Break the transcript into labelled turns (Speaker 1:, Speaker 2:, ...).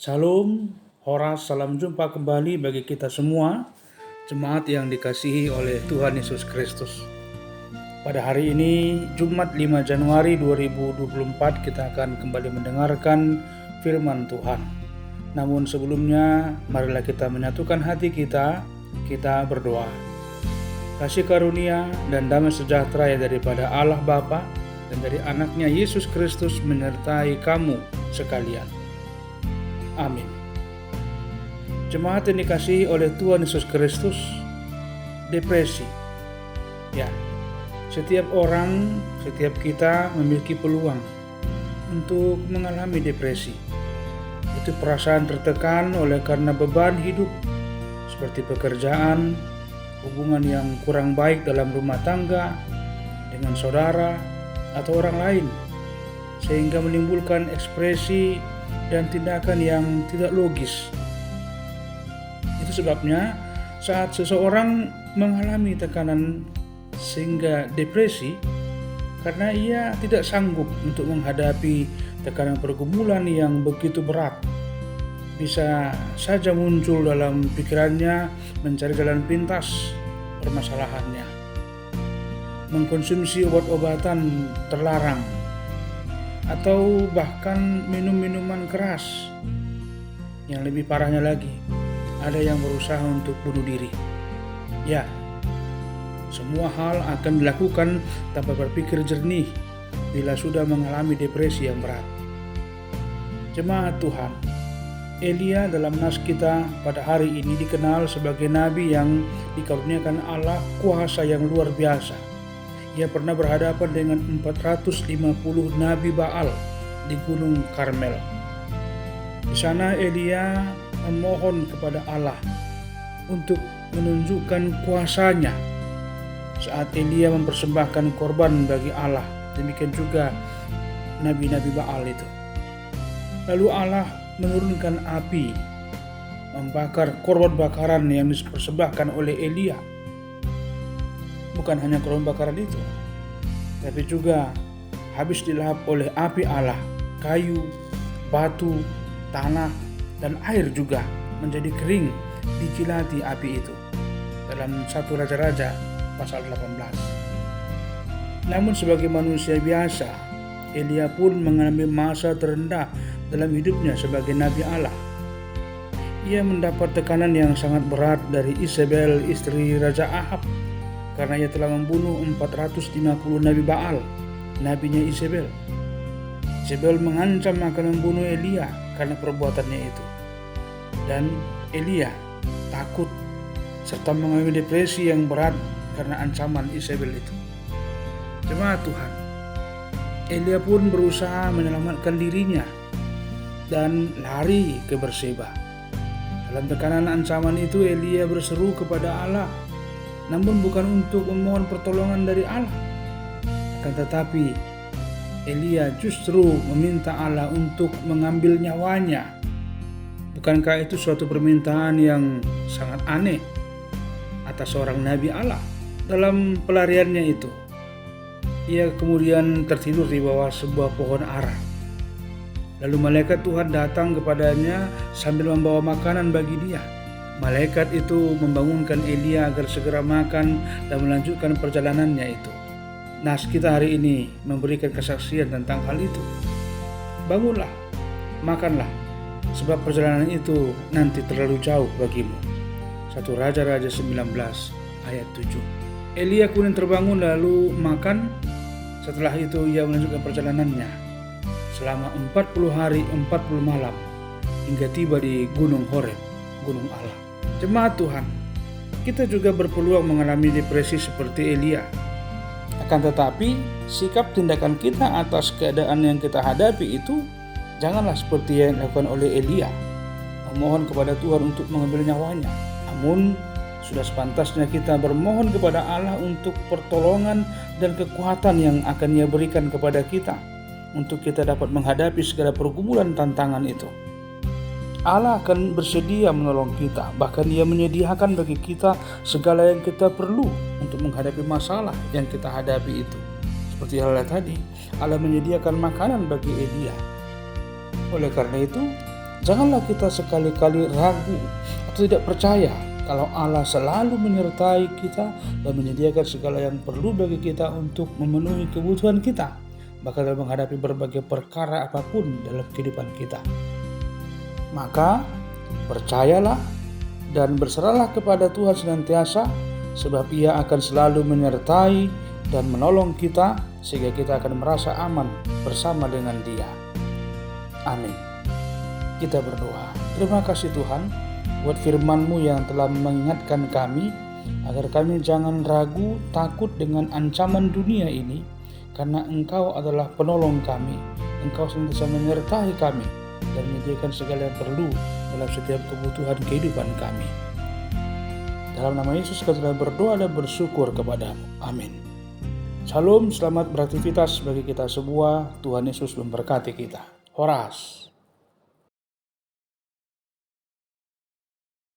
Speaker 1: Shalom, Horas, salam jumpa kembali bagi kita semua, jemaat yang dikasihi oleh Tuhan Yesus Kristus. Pada hari ini, Jumat 5 Januari 2024, kita akan kembali mendengarkan firman Tuhan. Namun sebelumnya, marilah kita menyatukan hati kita berdoa. Kasih karunia dan damai sejahtera yang daripada Allah Bapa dan dari anaknya Yesus Kristus menyertai kamu sekalian. Amin. Jemaat yang dikasihi oleh Tuhan Yesus Kristus, depresi. Ya, setiap orang, setiap kita memiliki peluang untuk mengalami depresi. Itu perasaan tertekan oleh karena beban hidup, seperti pekerjaan, hubungan yang kurang baik dalam rumah tangga, dengan saudara, atau orang lain, sehingga menimbulkan ekspresi dan tindakan yang tidak logis. Itu sebabnya saat seseorang mengalami tekanan sehingga depresi, karena ia tidak sanggup untuk menghadapi tekanan pergumulan yang begitu berat, bisa saja muncul dalam pikirannya mencari jalan pintas permasalahannya, mengkonsumsi obat-obatan terlarang, atau bahkan minum minuman keras. Yang lebih parahnya lagi, ada yang berusaha untuk bunuh diri. Ya, semua hal akan dilakukan tanpa berpikir jernih bila sudah mengalami depresi yang berat. Jemaat Tuhan, Elia dalam nas kita pada hari ini dikenal sebagai nabi yang dikaruniakan Allah kuasa yang luar biasa. Ia pernah berhadapan dengan 450 Nabi Baal di Gunung Karmel. Di sana Elia memohon kepada Allah untuk menunjukkan kuasanya saat Elia mempersembahkan korban bagi Allah. Demikian juga Nabi-Nabi Baal itu. Lalu Allah menurunkan api, membakar korban bakaran yang dipersembahkan oleh Elia. Bukan hanya korban bakaran itu, tapi juga habis dilahap oleh api Allah, kayu, batu, tanah, dan air juga menjadi kering dikilati api itu. Dalam 1 Raja-Raja pasal 18. Namun sebagai manusia biasa, Elia pun mengalami masa terendah dalam hidupnya sebagai Nabi Allah. Ia mendapat tekanan yang sangat berat dari Isabel, istri Raja Ahab, karena ia telah membunuh 450 Nabi Baal, nabinya Isabel. Isabel mengancam akan membunuh Elia karena perbuatannya itu. Dan Elia takut serta mengalami depresi yang berat karena ancaman Isabel itu. Jemaat Tuhan, Elia pun berusaha menyelamatkan dirinya dan lari ke Berseba. Dalam tekanan ancaman itu, Elia berseru kepada Allah, namun bukan untuk memohon pertolongan dari Allah, akan tetapi Elia justru meminta Allah untuk mengambil nyawanya. Bukankah itu suatu permintaan yang sangat aneh atas seorang Nabi Allah? Dalam pelariannya itu, ia kemudian tertidur di bawah sebuah pohon ara. Lalu malaikat Tuhan datang kepadanya sambil membawa makanan bagi dia. Malaikat itu membangunkan Elia agar segera makan dan melanjutkan perjalanannya itu. Nas kita hari ini memberikan kesaksian tentang hal itu. Bangunlah, makanlah, sebab perjalanan itu nanti terlalu jauh bagimu. 1 Raja-Raja 19 ayat 7. Elia kemudian terbangun lalu makan. Setelah itu ia melanjutkan perjalanannya selama 40 hari 40 malam hingga tiba di Gunung Horeb, Gunung Allah. Jemaat Tuhan, kita juga berpeluang mengalami depresi seperti Elia. Akan tetapi, sikap tindakan kita atas keadaan yang kita hadapi itu janganlah seperti yang dilakukan oleh Elia, memohon kepada Tuhan untuk mengambil nyawanya. Namun, sudah sepantasnya kita bermohon kepada Allah untuk pertolongan dan kekuatan yang akan Ia berikan kepada kita untuk kita dapat menghadapi segala pergumulan tantangan itu. Allah akan bersedia menolong kita, bahkan Ia menyediakan bagi kita segala yang kita perlu untuk menghadapi masalah yang kita hadapi itu. Seperti halnya tadi, Allah menyediakan makanan bagi Elia. Oleh karena itu, Janganlah kita sekali-kali ragu atau tidak percaya kalau Allah selalu menyertai kita dan menyediakan segala yang perlu bagi kita untuk memenuhi kebutuhan kita, bahkan dalam menghadapi berbagai perkara apapun dalam kehidupan kita. Maka percayalah dan berserahlah kepada Tuhan senantiasa, sebab Ia akan selalu menyertai dan menolong kita sehingga kita akan merasa aman bersama dengan Dia. Amin. Kita berdoa. Terima kasih Tuhan buat firman-Mu yang telah mengingatkan kami agar kami jangan ragu, takut dengan ancaman dunia ini, karena Engkau adalah penolong kami. Engkau senantiasa menyertai kami dan menyediakan segala yang perlu dalam setiap kebutuhan kehidupan kami. Dalam nama Yesus kami telah berdoa dan bersyukur kepadamu. Amin. Shalom, selamat beraktivitas bagi kita semua. Tuhan Yesus memberkati kita. Horas.